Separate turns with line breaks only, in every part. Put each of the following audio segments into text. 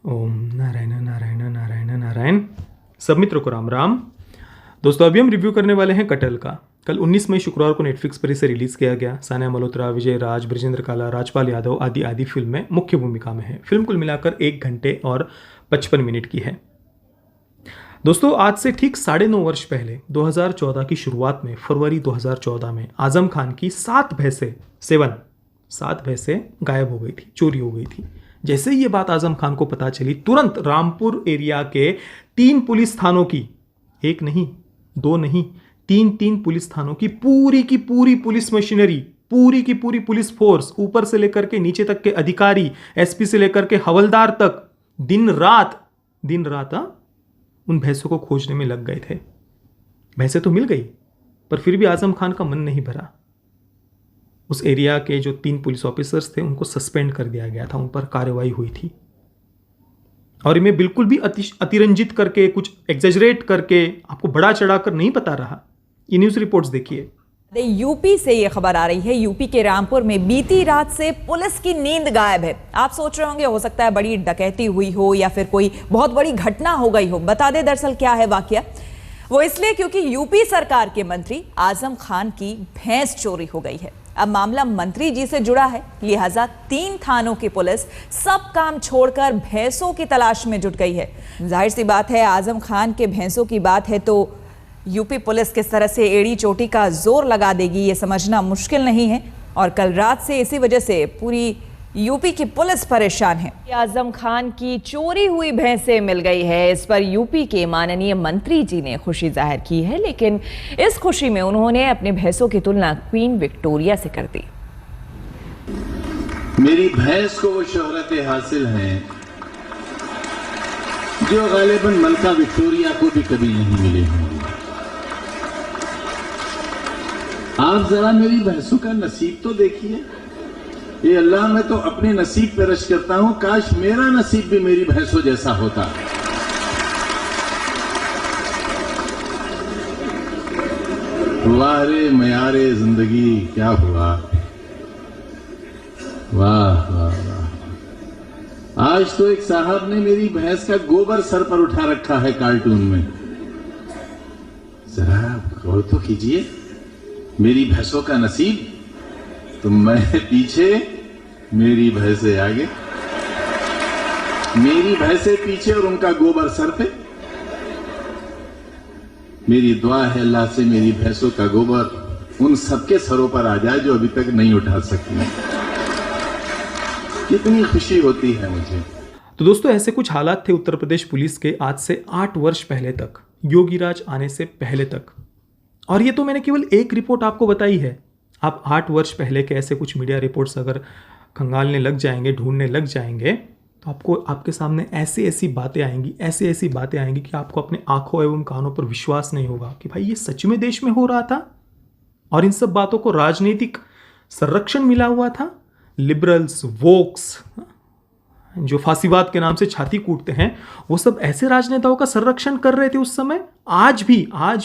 ओम नारायण नारायण नारायण नारायण। सब मित्रों को राम राम। दोस्तों अभी हम रिव्यू करने वाले हैं कटल का। कल 19 मई शुक्रवार को नेटफ्लिक्स पर इसे रिलीज किया गया। सानिया मल्होत्रा, विजय राज, ब्रजेंद्र काला, राजपाल यादव आदि आदि फिल्म में मुख्य भूमिका में है। फिल्म कुल मिलाकर 1 घंटे और 55 मिनट की है। दोस्तों आज से ठीक 9.5 वर्ष पहले 2014 की शुरुआत में फरवरी 2014 में आजम खान की 7 भैंसें गायब हो गई थी, चोरी हो गई थी। जैसे ही ये बात आजम खान को पता चली, तुरंत रामपुर एरिया के 3 पुलिस थानों की, एक नहीं, 2 नहीं, 3 पुलिस थानों की पूरी पुलिस मशीनरी, पूरी की पूरी पुलिस फोर्स, ऊपर से लेकर के नीचे तक के अधिकारी, एसपी से लेकर के हवलदार तक दिन रात उन भैंसों को खोजने में लग गए थे। भैंसें तो मिल गई, पर फिर भी आजम खान का मन नहीं भरा। उस एरिया के जो 3 पुलिस ऑफिसर्स थे उनको सस्पेंड कर दिया गया था, उन पर कार्रवाई हुई थी। और इन्हें बिल्कुल भी अतिरंजित करके, कुछ एग्जेजरेट करके, आपको बड़ा चढ़ाकर नहीं बता रहा। ये न्यूज रिपोर्ट्स देखिए।
यूपी से ये खबर आ रही है। यूपी के रामपुर में बीती रात से पुलिस की नींद गायब है। आप सोच रहे होंगे हो सकता है बड़ी डकैती हुई हो या फिर कोई बहुत बड़ी घटना हो गई हो। बता दें दरअसल क्या है वाकया। वो इसलिए क्योंकि यूपी सरकार के मंत्री आजम खान की भैंस चोरी हो गई है। अब मामला मंत्री जी से जुड़ा है, लिहाजा 3 थानों की पुलिस सब काम छोड़कर भैंसों की तलाश में जुट गई है। जाहिर सी बात है, आजम खान के भैंसों की बात है तो यूपी पुलिस किस तरह से एड़ी चोटी का जोर लगा देगी ये समझना मुश्किल नहीं है। और कल रात से इसी वजह से पूरी यूपी की पुलिस परेशान है। आजम खान की चोरी हुई भैंसें मिल गई है। इस पर यूपी के माननीय मंत्री जी ने खुशी जाहिर की है, लेकिन इस खुशी में उन्होंने अपने भैंसों की तुलना क्वीन विक्टोरिया से कर दी।
मेरी भैंस को वो शोहरतें हासिल हैं जो गालिबन मलका विक्टोरिया को भी कभी नहीं मिली होंगी। आप जरा मेरी भैंसों का नसीब तो देखिए। ये अल्लाह, मैं तो अपने नसीब पे रश करता हूं, काश मेरा नसीब भी मेरी भैंसों जैसा होता। वाह रे मयारे जिंदगी, क्या हुआ। वाह वाह वाह। आज तो एक साहब ने मेरी भैंस का गोबर सर पर उठा रखा है कार्टून में। जरा गौर तो कीजिए, मेरी भैंसों का नसीब, तो मैं पीछे, मेरी भैंसे आगे, मेरी भैंसे पीछे और उनका गोबर सर पे। मेरी दुआ है अल्लाह से मेरी भैंसों का गोबर उन सबके सरों पर आ जाए जो अभी तक नहीं उठा सकी। कितनी खुशी होती है मुझे।
तो दोस्तों ऐसे कुछ हालात थे उत्तर प्रदेश पुलिस के आज से 8 वर्ष पहले तक, योगीराज आने से पहले तक। और ये तो मैंने केवल एक रिपोर्ट आपको बताई है। आप 8 वर्ष पहले के ऐसे कुछ मीडिया रिपोर्ट्स अगर खंगालने लग जाएंगे, ढूंढने लग जाएंगे, तो आपको आपके सामने ऐसी बातें आएंगी कि आपको अपने आंखों एवं कानों पर विश्वास नहीं होगा कि भाई ये सच में देश में हो रहा था। और इन सब बातों को राजनीतिक संरक्षण मिला हुआ था। लिबरल्स, वोक्स, जो फांसीवाद के नाम से छाती कूटते हैं, वो सब ऐसे राजनेताओं का संरक्षण कर रहे थे उस समय। आज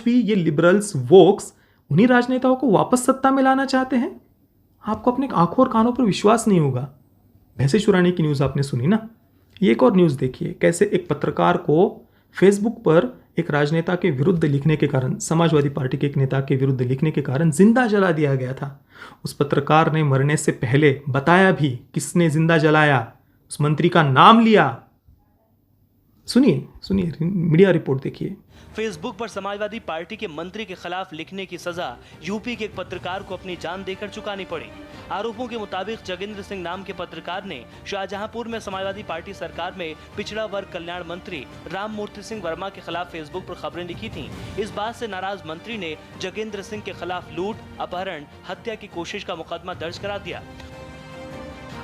भी ये लिबरल्स, वोक्स उन्हीं राजनेताओं को वापस सत्ता में लाना चाहते हैं। आपको अपने आंखों और कानों पर विश्वास नहीं होगा। भैंसे चुराने की न्यूज़ आपने सुनी ना। ये एक और न्यूज़ देखिए, कैसे एक पत्रकार को फेसबुक पर एक राजनेता के विरुद्ध लिखने के कारण, समाजवादी पार्टी के एक नेता के विरुद्ध लिखने के कारण जिंदा जला दिया गया था। उस पत्रकार ने मरने से पहले बताया भी किसने जिंदा जलाया, उस मंत्री का नाम लिया। सुनिए मीडिया रिपोर्ट देखिए।
फेसबुक पर समाजवादी पार्टी के मंत्री के खिलाफ लिखने की सजा यूपी के एक पत्रकार को अपनी जान देकर चुकानी पड़ी। आरोपों के मुताबिक जोगेंद्र सिंह नाम के पत्रकार ने शाहजहांपुर में समाजवादी पार्टी सरकार में पिछड़ा वर्ग कल्याण मंत्री राम मूर्ति सिंह वर्मा के खिलाफ फेसबुक पर खबरें लिखी थीं। इस बात से नाराज मंत्री ने जोगेंद्र सिंह के खिलाफ लूट, अपहरण, हत्या की कोशिश का मुकदमा दर्ज करा दिया।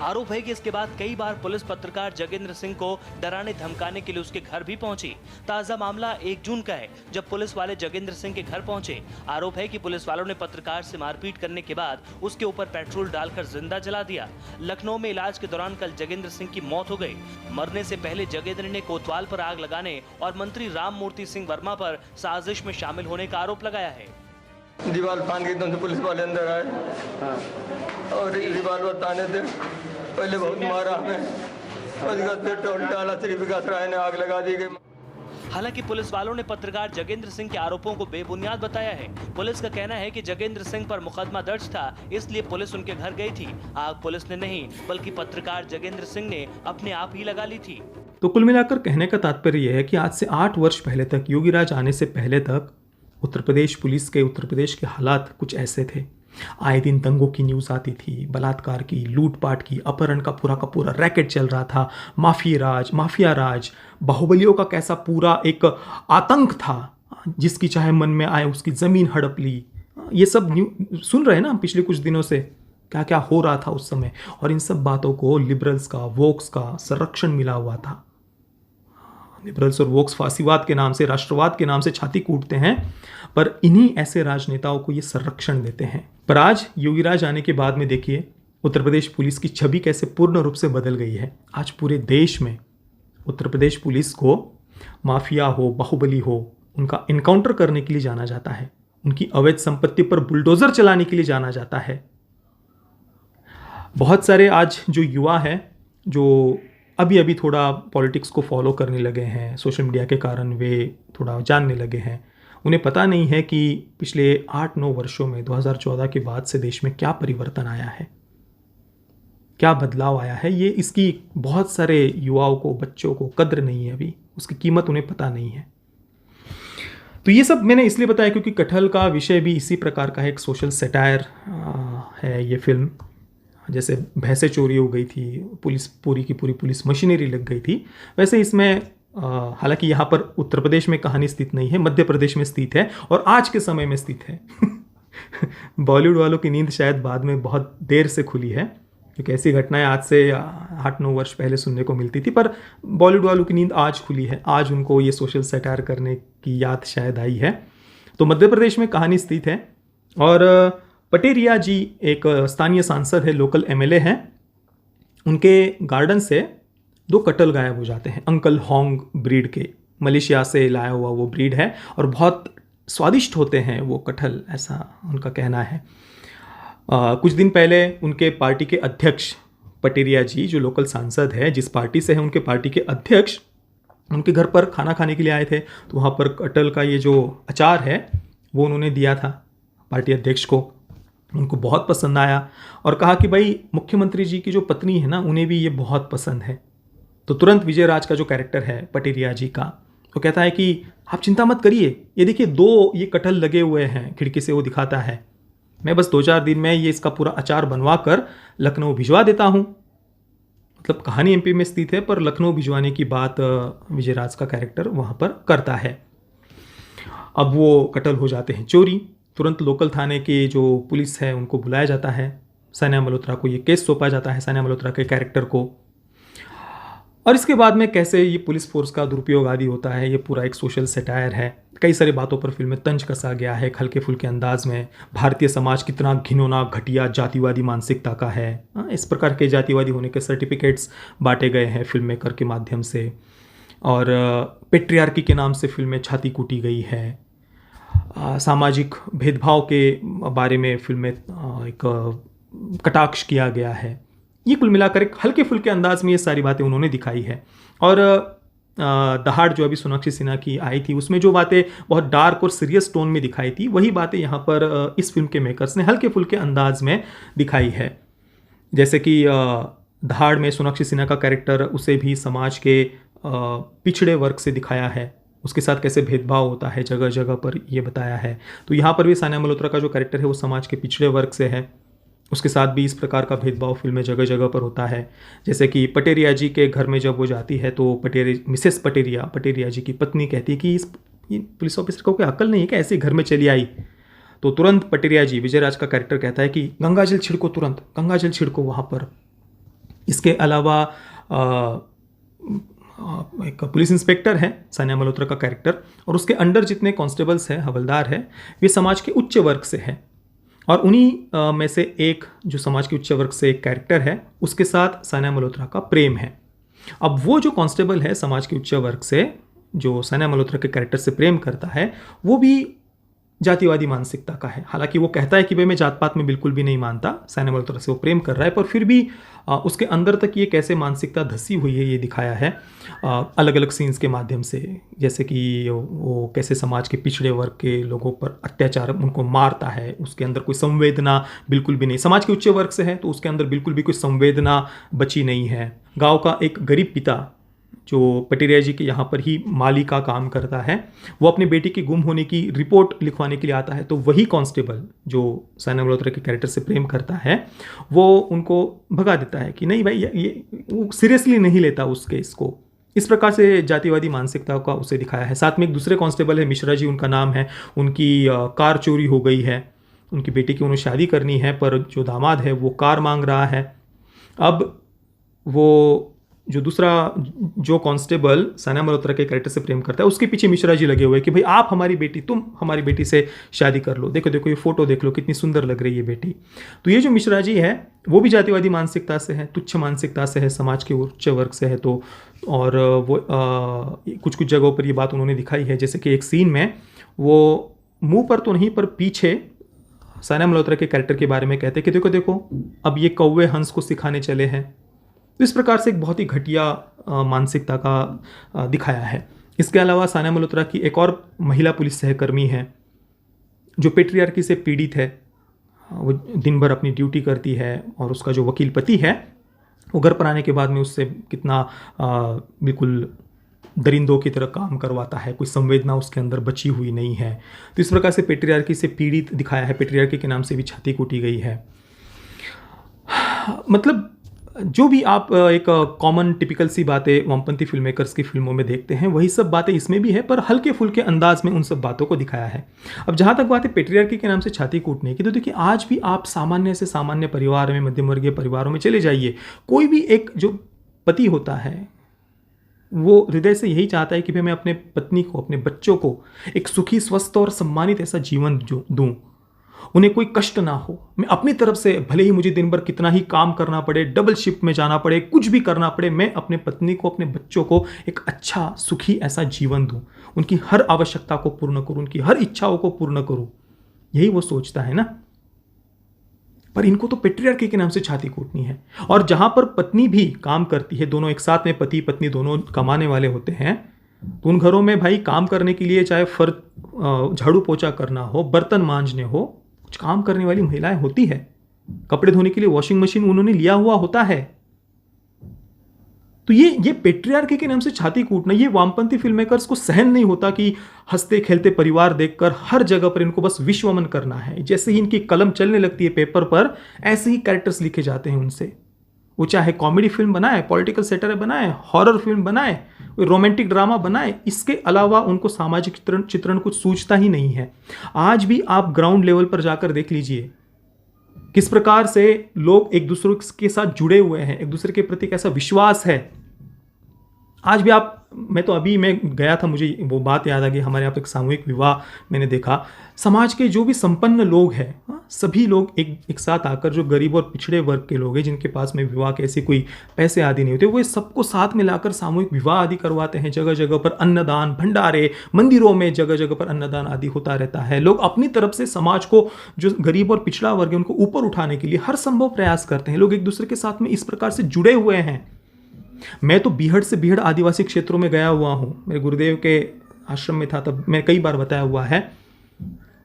आरोप है कि इसके बाद कई बार पुलिस पत्रकार जोगेंद्र सिंह को डराने धमकाने के लिए उसके घर भी पहुंची। ताजा मामला 1 जून का है, जब पुलिस वाले जोगेंद्र सिंह के घर पहुंचे। आरोप है कि पुलिस वालों ने पत्रकार से मारपीट करने के बाद उसके ऊपर पेट्रोल डालकर जिंदा जला दिया। लखनऊ में इलाज के दौरान कल जोगेंद्र सिंह की मौत हो गई। मरने से पहले जोगेंद्र ने कोतवाल पर आग लगाने और मंत्री राम मूर्ति सिंह वर्मा पर साजिश में शामिल होने का आरोप लगाया है।
दीवार फान के एकदम से पुलिस वाले अंदर आए और रिवाल्वर ताने थे। पहले बहुत मारा हमें, उसका पेट्रोल डाला, सिर्फ विकास राय ने आग लगा दी गई।
हालांकि पुलिस वालों ने पत्रकार जगेंद्र सिंह के आरोपों को बेबुनियाद बताया है। पुलिस का कहना है कि जगेंद्र सिंह पर मुकदमा दर्ज था, इसलिए पुलिस उनके घर गई थी। आग पुलिस ने नहीं बल्कि पत्रकार जगेंद्र सिंह ने अपने आप ही लगा ली थी।
तो कुल मिलाकर कहने का तात्पर्य यह है कि आज से 8 वर्ष पहले तक, योगीराज आने से पहले तक, उत्तर प्रदेश पुलिस के, उत्तर प्रदेश के हालात कुछ ऐसे थे। आए दिन दंगों की न्यूज़ आती थी, बलात्कार की, लूटपाट की, अपहरण का पूरा रैकेट चल रहा था, माफिया राज, बाहुबलियों का कैसा पूरा एक आतंक था, जिसकी चाहे मन में आए उसकी ज़मीन हड़प ली। ये सब सुन रहे हैं ना पिछले कुछ दिनों से, क्या क्या हो रहा था उस समय। और इन सब बातों को लिबरल्स का, वोक्स का संरक्षण मिला हुआ था। लिबरल्स और वोक्स फासीवाद के नाम से, राष्ट्रवाद के नाम से छाती कूटते हैं, पर इन्हीं ऐसे राजनेताओं को ये संरक्षण देते हैं। पर आज योगीराज आने के बाद में देखिए उत्तर प्रदेश पुलिस की छवि कैसे पूर्ण रूप से बदल गई है। आज पूरे देश में उत्तर प्रदेश पुलिस को माफिया हो, बाहुबली हो, उनका इनकाउंटर करने के लिए जाना जाता है, उनकी अवैध संपत्ति पर बुलडोजर चलाने के लिए जाना जाता है। बहुत सारे आज जो युवा हैं, जो अभी अभी थोड़ा पॉलिटिक्स को फॉलो करने लगे हैं, सोशल मीडिया के कारण वे थोड़ा जानने लगे हैं, उन्हें पता नहीं है कि पिछले 8-9 वर्षों में 2014 के बाद से देश में क्या परिवर्तन आया है, क्या बदलाव आया है। ये इसकी बहुत सारे युवाओं को, बच्चों को कद्र नहीं है, अभी उसकी कीमत उन्हें पता नहीं है। तो ये सब मैंने इसलिए बताया क्योंकि कटहल का विषय भी इसी प्रकार का है, एक सोशल सटायर है ये फिल्म। जैसे भैंसें चोरी हो गई थी, पुलिस पूरी की पूरी पुलिस मशीनरी लग गई थी, वैसे इसमें हालांकि यहाँ पर उत्तर प्रदेश में कहानी स्थित नहीं है, मध्य प्रदेश में स्थित है और आज के समय में स्थित है। बॉलीवुड वालों की नींद शायद बाद में बहुत देर से खुली है, क्योंकि ऐसी घटनाएं आज से 8-9 वर्ष पहले सुनने को मिलती थी, पर बॉलीवुड वालों की नींद आज खुली है। आज उनको ये सोशल सटायर करने की याद शायद आई है। तो मध्य प्रदेश में कहानी स्थित है और पटेरिया जी एक स्थानीय सांसद है, लोकल एमएलए हैं। उनके गार्डन से 2 कटहल गायब हो जाते हैं। अंकल होंग ब्रीड के, मलेशिया से लाया हुआ वो ब्रीड है और बहुत स्वादिष्ट होते हैं वो कटहल, ऐसा उनका कहना है। कुछ दिन पहले उनके पार्टी के अध्यक्ष पटेरिया जी, जो लोकल सांसद है, जिस पार्टी से है, उनके पार्टी के अध्यक्ष उनके घर पर खाना खाने के लिए आए थे। तो वहाँ पर कटहल का ये जो अचार है वो उन्होंने दिया था पार्टी अध्यक्ष को। उनको बहुत पसंद आया और कहा कि भाई मुख्यमंत्री जी की जो पत्नी है ना, उन्हें भी ये बहुत पसंद है। तो तुरंत विजय राज का जो कैरेक्टर है पटेरिया जी का, वो कहता है कि आप चिंता मत करिए, ये देखिए 2 ये कटहल लगे हुए हैं, खिड़की से वो दिखाता है, मैं बस 2-4 दिन में ये इसका पूरा अचार बनवा कर लखनऊ भिजवा देता हूँ। मतलब कहानी एमपी में स्थित है, पर लखनऊ भिजवाने की बात विजय राज का कैरेक्टर वहाँ पर करता है। अब वो कटहल हो जाते हैं चोरी। तुरंत लोकल थाने के जो पुलिस है उनको बुलाया जाता है, सानिया मल्होत्रा को ये केस सौंपा जाता है, सानिया मल्होत्रा के कैरेक्टर को। और इसके बाद में कैसे ये पुलिस फोर्स का दुरुपयोग आदि होता है, ये पूरा एक सोशल सटायर है। कई सारी बातों पर फिल्म में तंज कसा गया है, हल्के फुल्के अंदाज में। भारतीय समाज कितना घिनौना, घटिया, जातिवादी मानसिकता का है, इस प्रकार के जातिवादी होने के सर्टिफिकेट्स बांटे गए हैं फिल्म मेकर के माध्यम से। और पेट्रियार्की के नाम से फिल्में छाती कूटी गई है। सामाजिक भेदभाव के बारे में फिल्म में एक कटाक्ष किया गया है। ये कुल मिलाकर एक हल्के फुल्के अंदाज में ये सारी बातें उन्होंने दिखाई है। और दहाड़ जो अभी सोनाक्षी सिन्हा की आई थी, उसमें जो बातें बहुत डार्क और सीरियस टोन में दिखाई थी, वही बातें यहाँ पर इस फिल्म के मेकर्स ने हल्के फुल्के अंदाज में दिखाई है। जैसे कि दहाड़ में सोनाक्षी सिन्हा का कैरेक्टर, उसे भी समाज के पिछड़े वर्ग से दिखाया है, उसके साथ कैसे भेदभाव होता है जगह जगह पर ये बताया है। तो यहाँ पर भी सानिया मल्होत्रा का जो कैरेक्टर है वो समाज के पिछड़े वर्ग से है, उसके साथ भी इस प्रकार का भेदभाव फिल्म में जगह जगह पर होता है। जैसे कि पटेरिया जी के घर में जब वो जाती है तो मिसेस पटेरिया जी की पत्नी कहती है कि इस पुलिस ऑफिसर को कोई अक्ल नहीं है कि ऐसे घर में चली आई। तो तुरंत पटेरिया जी, विजय राज का कैरेक्टर, कहता है कि गंगाजल छिड़को, तुरंत गंगाजल छिड़को वहाँ पर। इसके अलावा एक पुलिस इंस्पेक्टर है सानिया मल्होत्रा का कैरेक्टर, और उसके अंडर जितने कांस्टेबल्स हैं, हवलदार है, वे समाज के उच्च वर्ग से हैं। और उन्हीं में से एक जो समाज के उच्च वर्ग से एक कैरेक्टर है, उसके साथ सानिया मल्होत्रा का प्रेम है। अब वो जो कांस्टेबल है समाज के उच्च वर्ग से, जो सानिया मल्होत्रा के कैरेक्टर से प्रेम करता है, वो भी जातिवादी मानसिकता का है। हालांकि वो कहता है कि भाई मैं जात पात में बिल्कुल भी नहीं मानता, साइना मल्होत्रा से वो प्रेम कर रहा है, पर फिर भी उसके अंदर तक ये कैसे मानसिकता धसी हुई है ये दिखाया है अलग अलग सीन्स के माध्यम से। जैसे कि वो कैसे समाज के पिछड़े वर्ग के लोगों पर अत्याचार, उनको मारता है, उसके अंदर कोई संवेदना बिल्कुल भी नहीं। समाज के उच्च वर्ग से है तो उसके अंदर बिल्कुल भी कोई संवेदना बची नहीं है। गाँव का एक गरीब पिता जो पटेरिया जी के यहाँ पर ही माली का काम करता है, वो अपनी बेटी के गुम होने की रिपोर्ट लिखवाने के लिए आता है, तो वही कांस्टेबल जो साइना मल्होत्रा के कैरेक्टर से प्रेम करता है वो उनको भगा देता है कि नहीं भाई ये वो सीरियसली नहीं लेता उस केस को। इस प्रकार से जातिवादी मानसिकता का उसे दिखाया है। साथ में एक दूसरे कांस्टेबल है, मिश्रा जी उनका नाम है, उनकी कार चोरी हो गई है, उनकी बेटी की उन्हें शादी करनी है, पर जो दामाद है वो कार मांग रहा है। अब वो जो दूसरा जो कांस्टेबल साइना मल्होत्रा के कैरेक्टर से प्रेम करता है उसके पीछे मिश्रा जी लगे हुए कि भाई आप हमारी बेटी, तुम हमारी बेटी से शादी कर लो, देखो देखो ये फोटो देख लो कितनी सुंदर लग रही है बेटी। तो ये जो मिश्रा जी है वो भी जातिवादी मानसिकता से है, तुच्छ मानसिकता से है, समाज के उच्च वर्ग से है। तो और वो कुछ कुछ जगहों पर ये बात उन्होंने दिखाई है। जैसे कि एक सीन में वो मुंह पर तो नहीं पर पीछे साइना मल्होत्रा के कैरेक्टर के बारे में कहते हैं कि देखो देखो अब ये कौवे हंस को सिखाने चले हैं। तो इस प्रकार से एक बहुत ही घटिया मानसिकता का दिखाया है। इसके अलावा साइना मल्होत्रा की एक और महिला पुलिस सहकर्मी है जो पेट्रियार्की से पीड़ित है। वो दिन भर अपनी ड्यूटी करती है और उसका जो वकील पति है वो घर पर आने के बाद में उससे कितना बिल्कुल दरिंदों की तरह काम करवाता है, कोई संवेदना उसके अंदर बची हुई नहीं है। तो इस प्रकार से पेट्रियार्की से पीड़ित दिखाया है। पेट्रियार्की के नाम से भी छाती कूटी गई है। मतलब जो भी आप एक कॉमन टिपिकल सी बातें वामपंथी फिल्म मेकर्स की फिल्मों में देखते हैं वही सब बातें इसमें भी है, पर हल्के फुल्के अंदाज में उन सब बातों को दिखाया है। अब जहाँ तक बात है पेट्रियार्की के नाम से छाती कूटने की, तो देखिए आज भी आप सामान्य से सामान्य परिवार में, मध्यम वर्गीय परिवारों में चले जाइए, कोई भी एक जो पति होता है वो हृदय से यही चाहता है कि भाई मैं अपने पत्नी को, अपने बच्चों को एक सुखी, स्वस्थ और सम्मानित ऐसा जीवन जो दूँ, उन्हें कोई कष्ट ना हो। मैं अपनी तरफ से भले ही मुझे दिन भर कितना ही काम करना पड़े, डबल शिफ्ट में जाना पड़े, कुछ भी करना पड़े, मैं अपने पत्नी को, अपने बच्चों को एक अच्छा सुखी ऐसा जीवन दूं, उनकी हर आवश्यकता को पूर्ण करूं, उनकी हर इच्छाओं को पूर्ण करूं। यही वो सोचता है ना। पर इनको तो पेट्रियार्की के नाम से छाती कूटनी है। और जहां पर पत्नी भी काम करती है, दोनों एक साथ में पति पत्नी दोनों कमाने वाले होते हैं, तो उन घरों में भाई काम करने के लिए चाहे झाड़ू पोछा करना हो, बर्तन मांजने हो, कुछ काम करने वाली महिलाएं होती है। कपड़े धोने के लिए वॉशिंग मशीन उन्होंने लिया हुआ होता है। तो ये पेट्रियार्की के नाम से छाती कूटना, ये वामपंथी फिल्म मेकर्स को सहन नहीं होता कि हंसते खेलते परिवार देखकर हर जगह पर इनको बस विश्वमन करना है। जैसे ही इनकी कलम चलने लगती है पेपर पर, ऐसे ही कैरेक्टर्स लिखे जाते हैं उनसे। वो चाहे कॉमेडी फिल्म बनाए, पॉलिटिकल सेटर बनाए, हॉरर फिल्म बनाए, रोमांटिक ड्रामा बनाए, इसके अलावा उनको सामाजिक चित्रण कुछ सूझता ही नहीं है। आज भी आप ग्राउंड लेवल पर जाकर देख लीजिए किस प्रकार से लोग एक दूसरे के साथ जुड़े हुए हैं, एक दूसरे के प्रति कैसा विश्वास है। आज भी आप, मैं गया था, मुझे वो बात याद आ गई, हमारे यहाँ पे एक सामूहिक विवाह मैंने देखा। समाज के जो भी संपन्न लोग हैं, सभी लोग एक साथ आकर, जो गरीब और पिछड़े वर्ग के लोग हैं जिनके पास में विवाह के ऐसे कोई पैसे आदि नहीं होते, वो सबको साथ में लाकर सामूहिक विवाह आदि करवाते हैं। जगह जगह पर अन्नदान, भंडारे, मंदिरों में जगह जगह पर अन्नदान आदि होता रहता है। लोग अपनी तरफ से समाज को, जो गरीब और पिछड़ा वर्ग है, उनको ऊपर उठाने के लिए हर संभव प्रयास करते हैं। लोग एक दूसरे के साथ में इस प्रकार से जुड़े हुए हैं। मैं तो बीहड़ से बीहड़ आदिवासी क्षेत्रों में गया हुआ हूँ, मेरे गुरुदेव के आश्रम में था, तब मैं कई बार बताया हुआ है।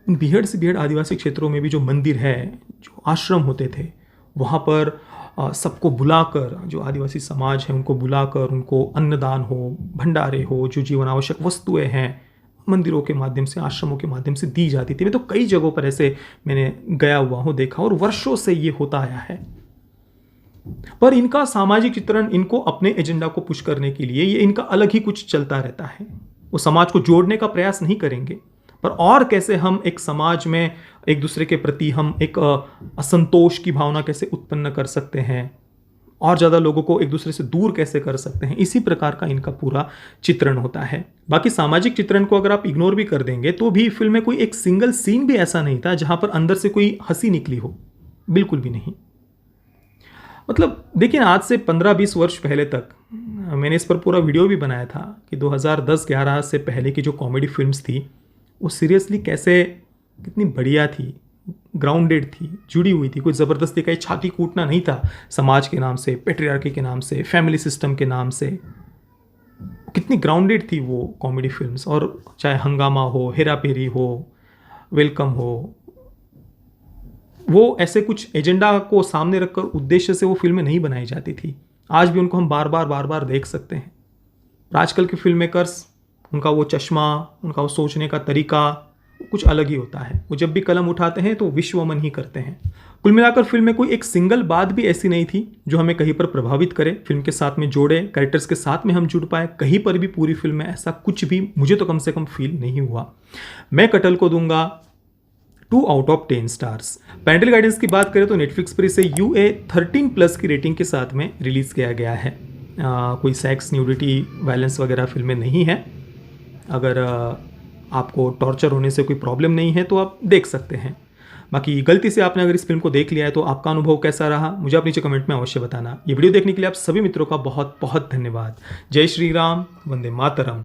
उन बीहड़ से बीहड़ आदिवासी क्षेत्रों में भी जो मंदिर है, जो आश्रम होते थे, वहाँ पर सबको बुलाकर, जो आदिवासी समाज है उनको बुलाकर, उनको अन्नदान हो, भंडारे हो, जो जीवन आवश्यक वस्तुएं हैं, मंदिरों के माध्यम से, आश्रमों के माध्यम से दी जाती थी। मैं तो कई जगहों पर ऐसे मैंने गया हुआ हूँ, देखा, और वर्षों से ये होता आया है। पर इनका सामाजिक चित्रण, इनको अपने एजेंडा को पुश करने के लिए ये इनका अलग ही कुछ चलता रहता है। वो समाज को जोड़ने का प्रयास नहीं करेंगे, पर और कैसे हम एक समाज में एक दूसरे के प्रति हम एक असंतोष की भावना कैसे उत्पन्न कर सकते हैं, और ज़्यादा लोगों को एक दूसरे से दूर कैसे कर सकते हैं, इसी प्रकार का इनका पूरा चित्रण होता है। बाकी सामाजिक चित्रण को अगर आप इग्नोर भी कर देंगे तो भी फिल्म में कोई एक सिंगल सीन भी ऐसा नहीं था जहां पर अंदर से कोई हंसी निकली हो, बिल्कुल भी नहीं। मतलब देखिए ना, आज से 15-20 वर्ष पहले तक मैंने इस पर पूरा वीडियो भी बनाया था कि 2010-11 से पहले की जो कॉमेडी फिल्म्स थी वो सीरियसली कैसे कितनी बढ़िया थी, ग्राउंडेड थी, जुड़ी हुई थी, कोई ज़बरदस्ती का छाती कूटना नहीं था समाज के नाम से, पेट्रियार्की के नाम से, फैमिली सिस्टम के नाम से। कितनी ग्राउंडेड थी वो कॉमेडी फिल्म्स। और चाहे हंगामा हो, हेरा फेरी हो, वेलकम हो, वो ऐसे कुछ एजेंडा को सामने रखकर उद्देश्य से वो फिल्में नहीं बनाई जाती थी। आज भी उनको हम बार बार देख सकते हैं। आजकल के फिल्म मेकर्स, उनका वो चश्मा, उनका वो सोचने का तरीका कुछ अलग ही होता है। वो जब भी कलम उठाते हैं तो विश्वमन ही करते हैं। कुल मिलाकर फिल्म में कोई एक सिंगल बात भी ऐसी नहीं थी जो हमें कहीं पर प्रभावित करे, फिल्म के साथ में जोड़े, कैरेक्टर्स के साथ में हम जुड़ पाए। कहीं पर भी पूरी फिल्म में ऐसा कुछ भी मुझे तो कम से कम फील नहीं हुआ। मैं कटल को दूंगा 2 out of 10 stars. Parental guidance की बात करें तो नेटफ्लिक्स पर इसे UA 13+ की रेटिंग के साथ में रिलीज़ किया गया है। कोई सेक्स, न्यूडिटी, वायलेंस वगैरह फिल्में नहीं है। अगर आपको टॉर्चर होने से कोई प्रॉब्लम नहीं है तो आप देख सकते हैं। बाकी गलती से आपने अगर इस फिल्म को देख लिया है तो आपका अनुभव कैसा रहा, मुझे आप नीचे कमेंट में अवश्य बताना। ये वीडियो देखने के लिए आप सभी मित्रों का बहुत बहुत धन्यवाद। जय श्री राम, वंदे मातरम।